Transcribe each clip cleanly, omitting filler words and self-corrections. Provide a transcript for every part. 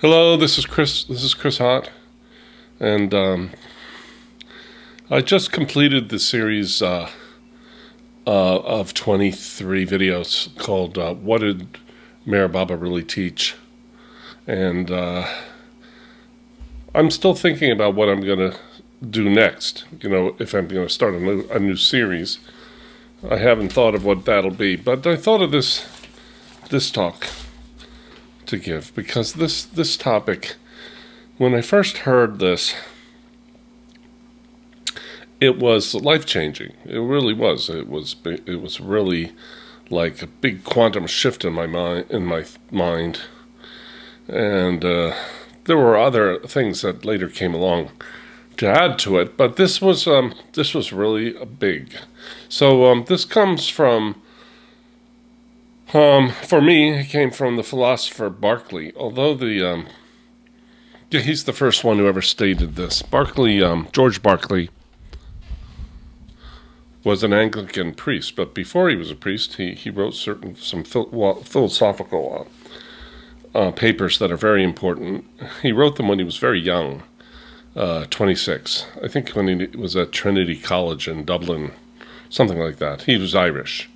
Hello, this is Chris. This is Chris Hott, and I just completed the series of 23 videos called "What Did Meher Baba Really Teach?" And I'm still thinking about what I'm going to do next. If I'm going to start a new series, I haven't thought of what that'll be, but I thought of this talk to give, because this topic, when I first heard this, it was life-changing. It really was. It was really like a big quantum shift in my mind. And there were other things that later came along to add to it, but this was really big. So this comes from, for me, it came from the philosopher Berkeley. Although he's the first one who ever stated this. George Berkeley was an Anglican priest, but before he was a priest, he wrote some philosophical papers that are very important. He wrote them when he was very young, 26. I think when he was at Trinity College in Dublin, something like that. He was Irish.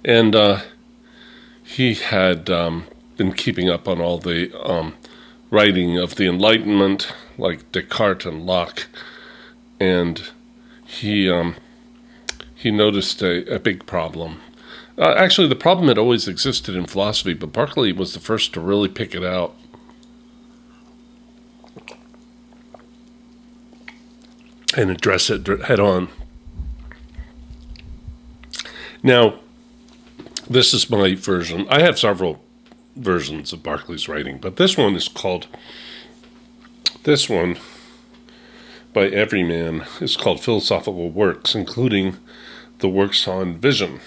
And he had been keeping up on all the writing of the Enlightenment, like Descartes and Locke, and he noticed a big problem. Actually, the problem had always existed in philosophy, but Berkeley was the first to really pick it out. And address it head on. Now, this is my version. I have several versions of Berkeley's writing, but this one by every man is called Philosophical Works, including the works on vision.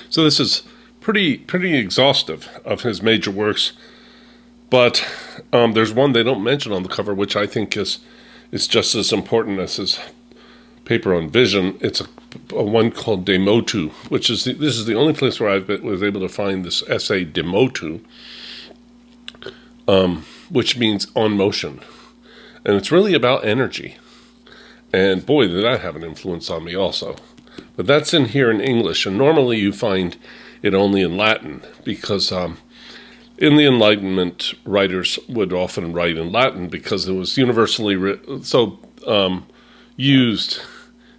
So this is pretty exhaustive of his major works, but there's one they don't mention on the cover, which I think is just as important as his paper on vision. It's a one called De Motu, this is the only place where I was able to find this essay De Motu, which means on motion, and it's really about energy. And boy, did that have an influence on me also. But that's in here in English, and normally you find it only in Latin, because in the Enlightenment, writers would often write in Latin because it was universally used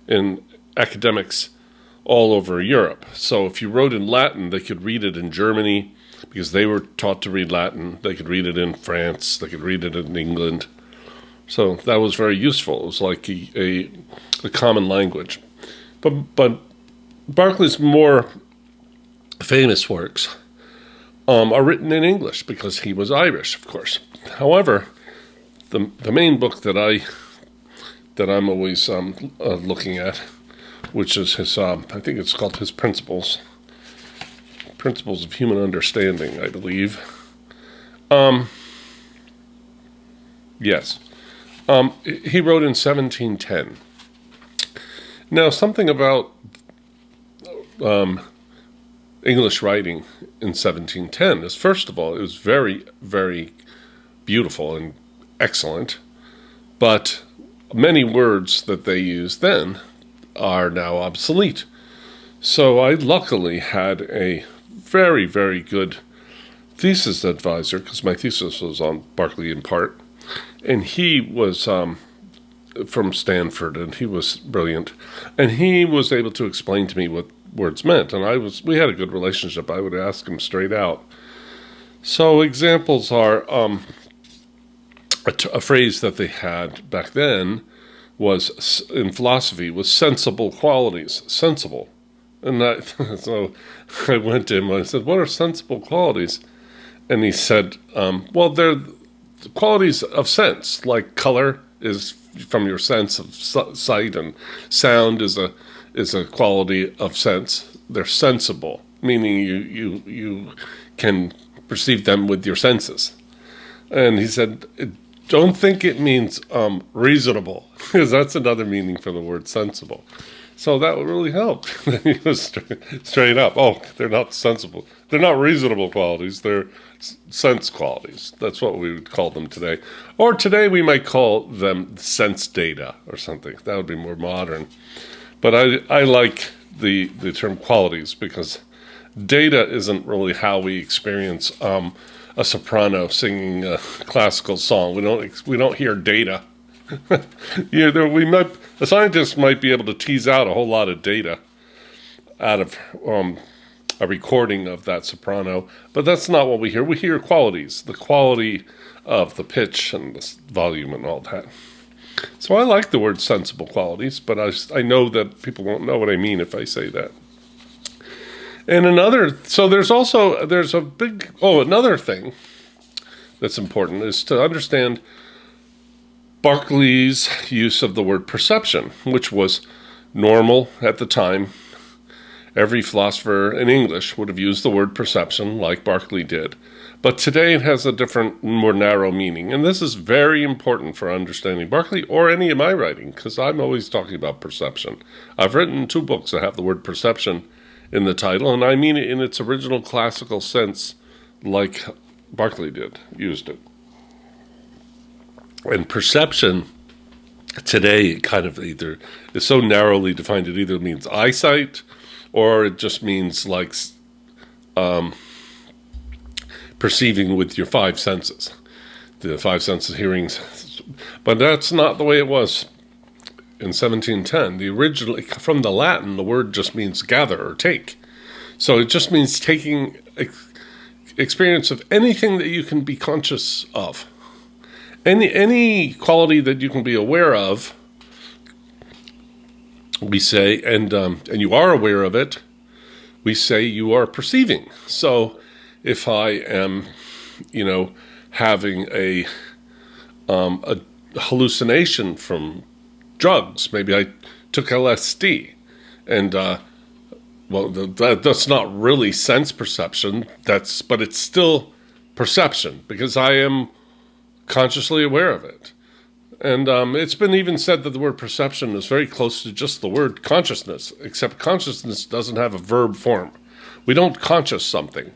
in academics all over Europe. So if you wrote in Latin, they could read it in Germany because they were taught to read Latin. They could read it in France. They could read it in England. So that was very useful. It was like a common language. But Berkeley's more famous works are written in English because he was Irish, of course. However, the main book that I'm always looking at, which is his, I think it's called his Principles of Human Understanding, I believe. Yes. He wrote in 1710. Now, something about English writing in 1710 is, first of all, it was very, very beautiful and excellent, but many words that they used then are now obsolete. So I luckily had a very, very good thesis advisor, because my thesis was on Berkeley in part, and he was from Stanford, and he was brilliant, and he was able to explain to me what words meant, and we had a good relationship. I would ask him straight out. So examples are a phrase that they had back then was, in philosophy, was sensible qualities. Sensible. And so I went to him and I said, what are sensible qualities? And he said, well, they're qualities of sense, like color is from your sense of sight, and sound is a quality of sense. They're sensible, meaning you can perceive them with your senses. And he said, don't think it means reasonable, because that's another meaning for the word sensible. So that really helped. He was straight up. Oh, they're not sensible. They're not reasonable qualities. They're sense qualities. That's what we would call them today. Or today we might call them sense data or something. That would be more modern. But I like the term qualities because data isn't really how we experience a soprano singing a classical song. We don't hear data. A scientist might be able to tease out a whole lot of data out of a recording of that soprano, but that's not what we hear. We hear qualities, the quality of the pitch and the volume and all that. So I like the word sensible qualities, but I know that people won't know what I mean if I say that. And another thing that's important is to understand Berkeley's use of the word perception, which was normal at the time. Every philosopher in English would have used the word perception like Berkeley did. But today it has a different, more narrow meaning. And this is very important for understanding Berkeley or any of my writing, because I'm always talking about perception. I've written 2 books that have the word perception in the title, and I mean it in its original classical sense like Berkeley used it. And perception today kind of either is so narrowly defined, it either means eyesight or it just means like perceiving with your 5 senses, the 5 senses hearings. But that's not the way it was in 1710. Originally, from the Latin, the word just means gather or take. So it just means taking experience of anything that you can be conscious of. Any quality that you can be aware of, we say, and you are aware of it, we say you are perceiving. So if I am, having a hallucination from drugs, maybe I took LSD, and that's not really sense perception. But it's still perception because I am consciously aware of it. And it's been even said that the word perception is very close to just the word consciousness, except consciousness doesn't have a verb form. We don't conscious something.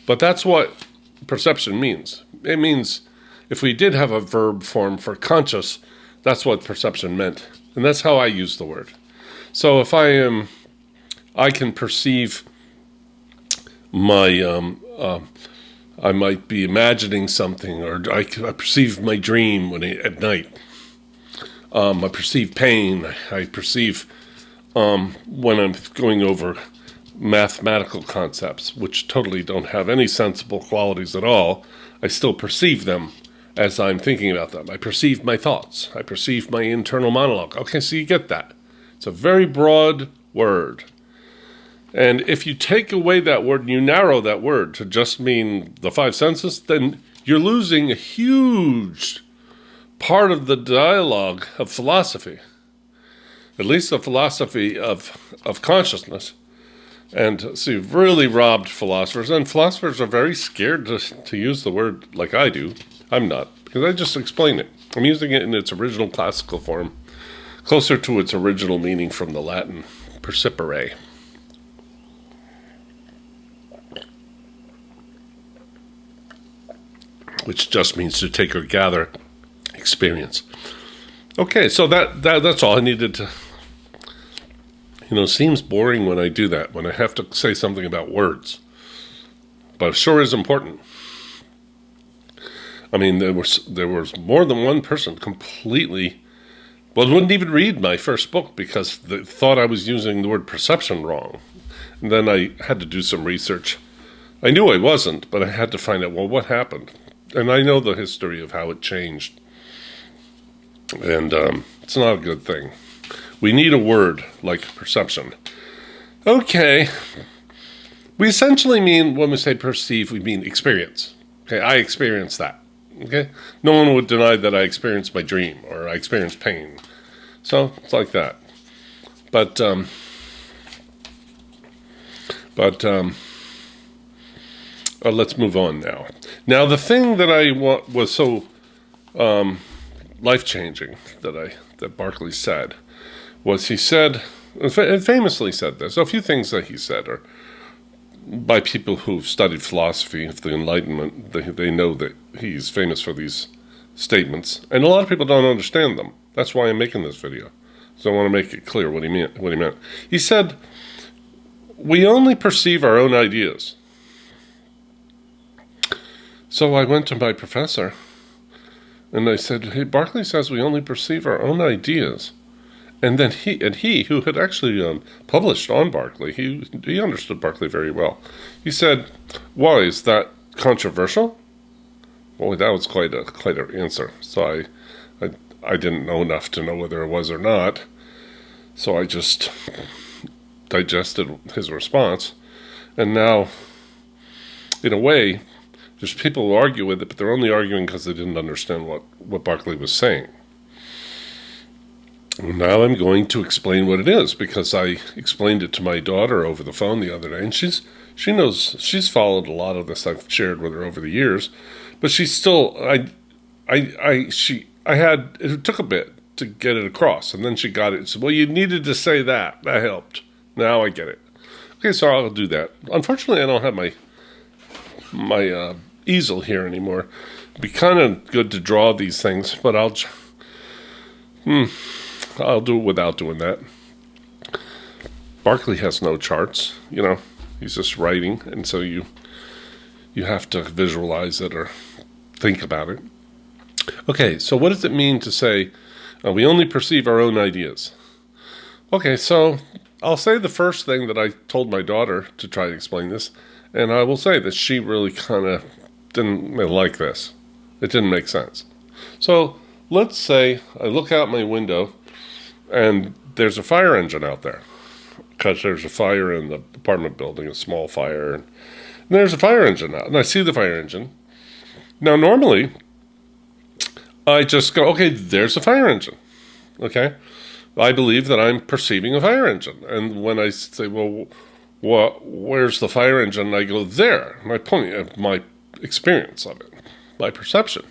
But that's what perception means. It means if we did have a verb form for conscious, that's what perception meant. And that's how I use the word. So if I can perceive I might be imagining something, or I perceive my dream at night. I perceive pain. I perceive when I'm going over mathematical concepts, which totally don't have any sensible qualities at all. I still perceive them as I'm thinking about them. I perceive my thoughts. I perceive my internal monologue. Okay, so you get that. It's a very broad word. And if you take away that word and you narrow that word to just mean the 5 senses, then you're losing a huge part of the dialogue of philosophy, at least the philosophy of consciousness. And so you've really robbed philosophers, and philosophers are very scared to use the word like I do. I'm not, because I just explain it. I'm using it in its original classical form, closer to its original meaning from the Latin percipere. Which just means to take or gather experience. Okay, so that's all I needed to. It seems boring when I do that, when I have to say something about words. But it sure is important. I mean, there was more than one person completely, wouldn't even read my first book because they thought I was using the word perception wrong. And then I had to do some research. I knew I wasn't, but I had to find out, what happened? And I know the history of how it changed. And it's not a good thing. We need a word like perception. Okay. We essentially mean, when we say perceive, we mean experience. Okay, I experience that. Okay? No one would deny that I experienced my dream or I experienced pain. So, it's like that. But let's move on now. Now, the thing that I was so life-changing that Berkeley said was he said, and famously said this. A few things that he said are by people who've studied philosophy of the Enlightenment. They know that he's famous for these statements, and a lot of people don't understand them. That's why I'm making this video. So I want to make it clear what he meant. He said, "We only perceive our own ideas." So I went to my professor, and I said, "Hey, Berkeley says we only perceive our own ideas." And then he who had actually published on Berkeley, he understood Berkeley very well. He said, "Why, is that controversial?" Boy, that was quite an answer. So I didn't know enough to know whether it was or not. So I just digested his response. And now, in a way, there's people who argue with it, but they're only arguing because they didn't understand what Berkeley was saying. Now I'm going to explain what it is, because I explained it to my daughter over the phone the other day, and she knows, she's followed a lot of this I've shared with her over the years, but she's still, it took a bit to get it across, and then she got it. So, well, you needed to say that. That helped. Now I get it. Okay, so I'll do that. Unfortunately, I don't have my easel here anymore. It'd be kind of good to draw these things, but I'll do it without doing that. Berkeley has no charts, he's just writing, and so you have to visualize it or think about it. Okay, so what does it mean to say we only perceive our own ideas? Okay, so I'll say the first thing that I told my daughter to try to explain this, and I will say that she really kind of didn't like this. It didn't make sense. So let's say I look out my window and there's a fire engine out there, because there's a fire in the apartment building, a small fire, and there's a fire engine out, and I see the fire engine. Now, normally, I just go, okay, there's a fire engine, okay? I believe that I'm perceiving a fire engine, and when I say, well, where's the fire engine? I go, there, my experience of it, my perception.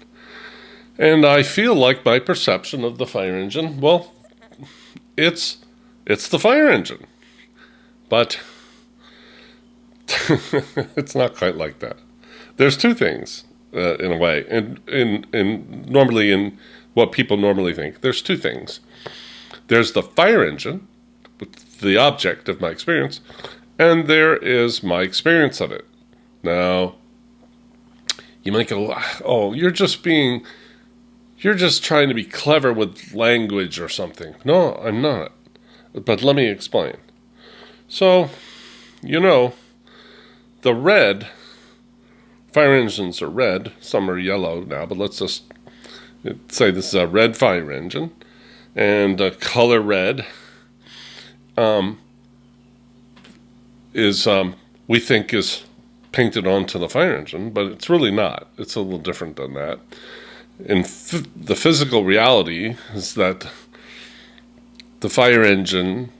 And I feel like my perception of the fire engine, well, it's the fire engine. But it's not quite like that. There's two things, in a way, and normally in what people normally think, there's two things. There's the fire engine, the object of my experience, and there is my experience of it. Now, you might go, oh, you're just trying to be clever with language or something. No, I'm not. But let me explain. So, the red, fire engines are red, some are yellow now, but let's just say this is a red fire engine, and the color red we think is painted onto the fire engine, but it's really not. It's a little different than that. The physical reality is that the fire engine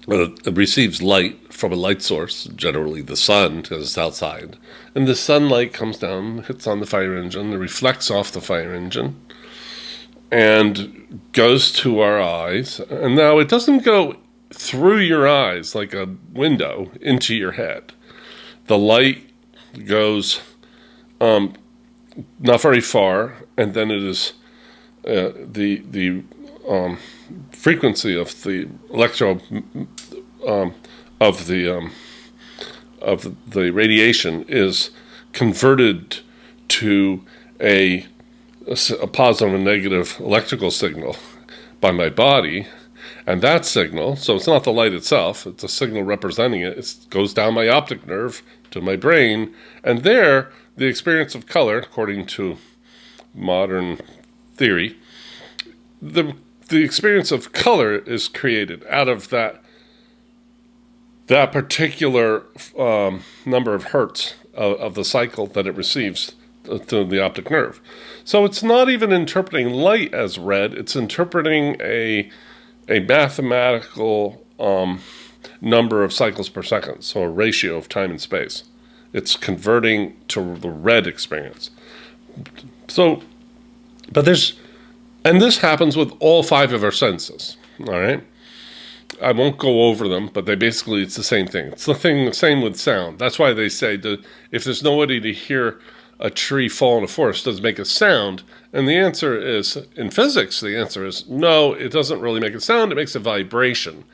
receives light from a light source, generally the sun, because it's outside. And the sunlight comes down, hits on the fire engine, it reflects off the fire engine, and goes to our eyes. And now it doesn't go through your eyes like a window into your head. The light goes not very far, and then it is the frequency of the of the radiation is converted to a positive and negative electrical signal by my body, and that signal, so it's not the light itself, it's a signal representing it. It goes down my optic nerve to my brain, and there the experience of color, according to modern theory, the experience of color is created out of that particular number of hertz of the cycle that it receives to the optic nerve. So it's not even interpreting light as red, it's interpreting a mathematical number of cycles per second, so a ratio of time and space. It's converting to the red experience. So, and this happens with all five of our senses, all right? I won't go over them, but it's the same thing. It's the same with sound. That's why they say that if there's nobody to hear a tree fall in a forest, does it make a sound? And the answer is, in physics, the answer is no, it doesn't really make a sound. It makes a vibration.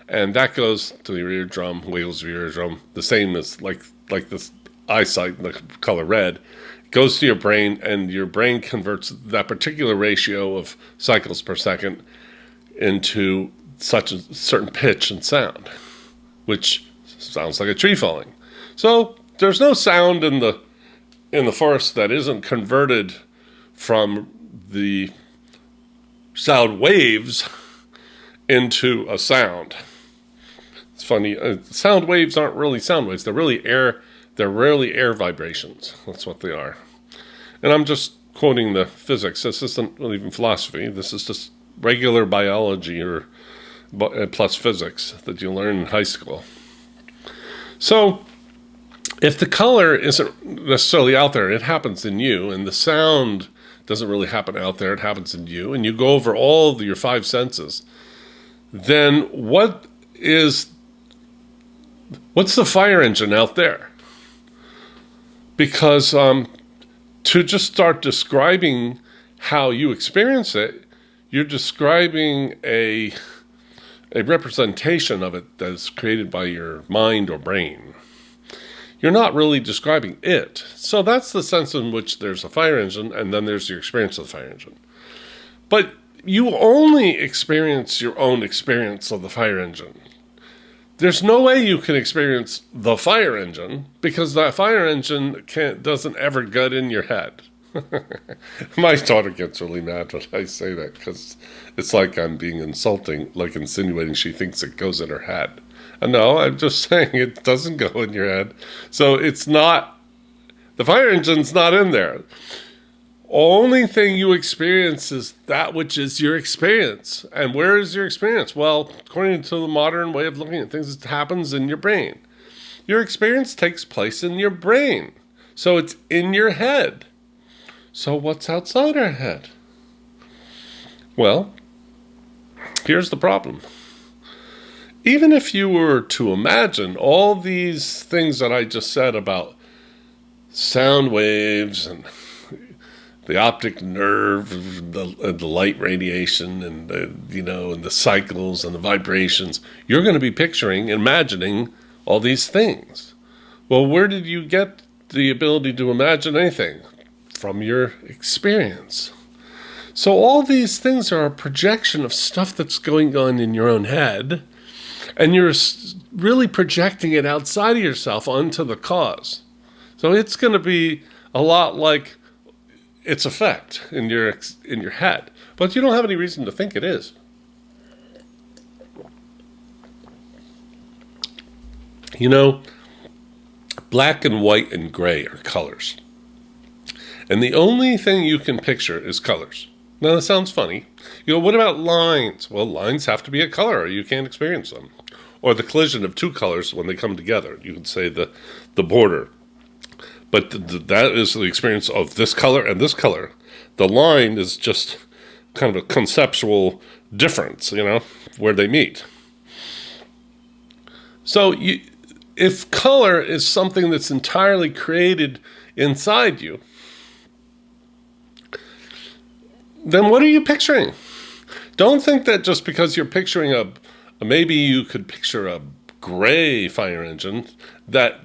And that goes to the eardrum, wiggles your eardrum, the same as like this eyesight, the color red. It goes to your brain, and your brain converts that particular ratio of cycles per second into such a certain pitch and sound, which sounds like a tree falling. So there's no sound in the forest that isn't converted from the sound waves into a sound. It's funny. Sound waves aren't really sound waves. They're really air. They're rarely air vibrations. That's what they are. And I'm just quoting the physics. This isn't even philosophy. This is just regular biology or plus physics that you learn in high school. So if the color isn't necessarily out there, it happens in you, and the sound doesn't really happen out there, it happens in you, and you go over all of your five senses, then what's the fire engine out there? Because to just start describing how you experience it, you're describing a representation of it that's created by your mind or brain. You're not really describing it. So that's the sense in which there's a fire engine, and then there's your experience of the fire engine. But you only experience your own experience of the fire engine. There's no way you can experience the fire engine, because that fire engine doesn't ever get in your head. My daughter gets really mad when I say that, because it's like I'm being insulting, like insinuating she thinks it goes in her head. And no, I'm just saying it doesn't go in your head. So it's not, the fire engine's not in there. Only thing you experience is that which is your experience. And where is your experience? Well, according to the modern way of looking at things, it happens in your brain. Your experience takes place in your brain. So it's in your head. So what's outside our head? Well, here's the problem. Even if you were to imagine all these things that I just said about sound waves and the optic nerve, the light radiation, and the cycles and the vibrations, you're going to be picturing, imagining all these things. Well, where did you get the ability to imagine anything? From your experience. So all these things are a projection of stuff that's going on in your own head, and you're really projecting it outside of yourself onto the cause. So it's going to be a lot like its effect in your head, but you don't have any reason to think it is. Black and white and gray are colors. And the only thing you can picture is colors. Now, that sounds funny. What about lines? Well, lines have to be a color or you can't experience them. Or the collision of two colors when they come together. You could say the border. But that is the experience of this color and this color. The line is just kind of a conceptual difference, where they meet. So if color is something that's entirely created inside you, then what are you picturing? Don't think that just because you're picturing maybe you could picture a gray fire engine, that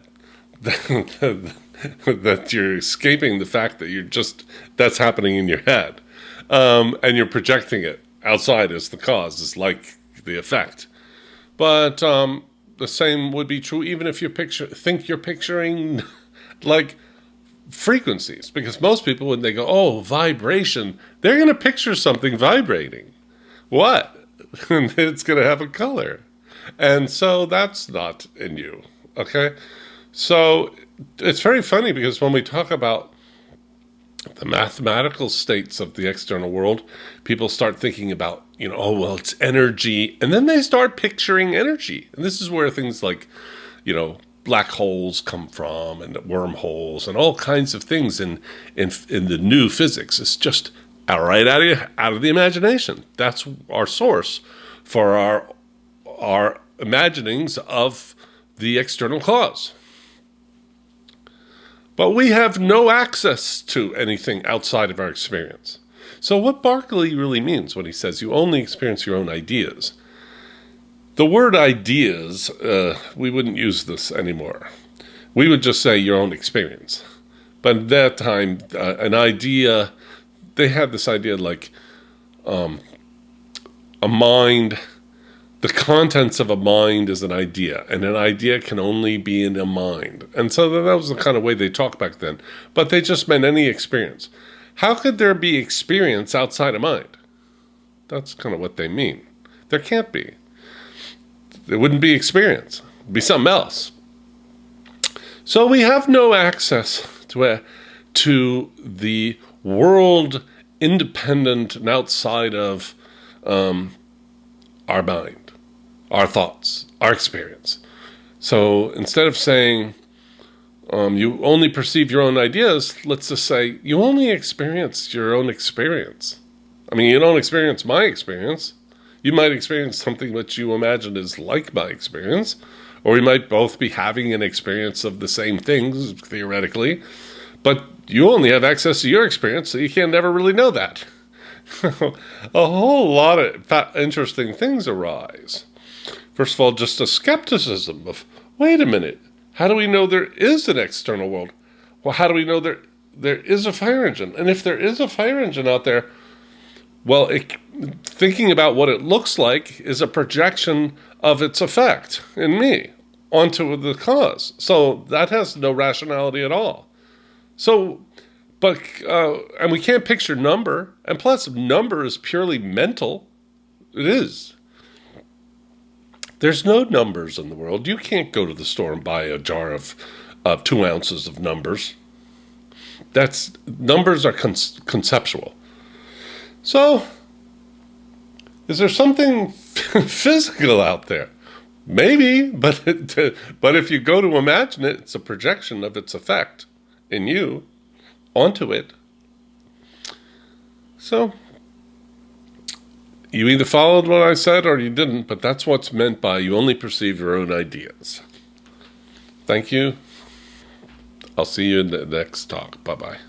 you're escaping the fact that that's happening in your head. And you're projecting it outside as the cause, as like the effect. But the same would be true even if you think you're picturing like frequencies, because most people, when they go, oh, vibration, they're going to picture something vibrating. What? And it's going to have a color. And so that's not in you, okay? So it's very funny, because when we talk about the mathematical states of the external world, people start thinking about, it's energy, and then they start picturing energy. And this is where things like, black holes come from, and wormholes, and all kinds of things in the new physics. It's just right out of the imagination. That's our source for our imaginings of the external cause. But we have no access to anything outside of our experience. So what Berkeley really means when he says you only experience your own ideas, the word ideas, we wouldn't use this anymore. We would just say your own experience. But at that time, an idea, they had this idea like a mind, the contents of a mind is an idea, and an idea can only be in a mind. And so that was the kind of way they talked back then. But they just meant any experience. How could there be experience outside a mind? That's kind of what they mean. There can't be. There wouldn't be experience. It'd be something else. So we have no access to the world independent and outside of our mind, our thoughts, our experience. So instead of saying you only perceive your own ideas, let's just say you only experience your own experience. I mean, you don't experience my experience. You might experience something that you imagine is like my experience, or we might both be having an experience of the same things, theoretically, but you only have access to your experience, so you can never really know that. A whole lot of interesting things arise. First of all, just a skepticism of, wait a minute, how do we know there is an external world? Well, how do we know there is a fire engine? And if there is a fire engine out there, well, thinking about what it looks like is a projection of its effect in me onto the cause. So that has no rationality at all. So, and we can't picture number, and plus number is purely mental. It is. There's no numbers in the world. You can't go to the store and buy a jar of 2 ounces of numbers. Numbers are conceptual. So, is there something physical out there? Maybe, but if you go to imagine it, it's a projection of its effect in you onto it. So, you either followed what I said or you didn't, but that's what's meant by you only perceive your own ideas. Thank you. I'll see you in the next talk. Bye-bye.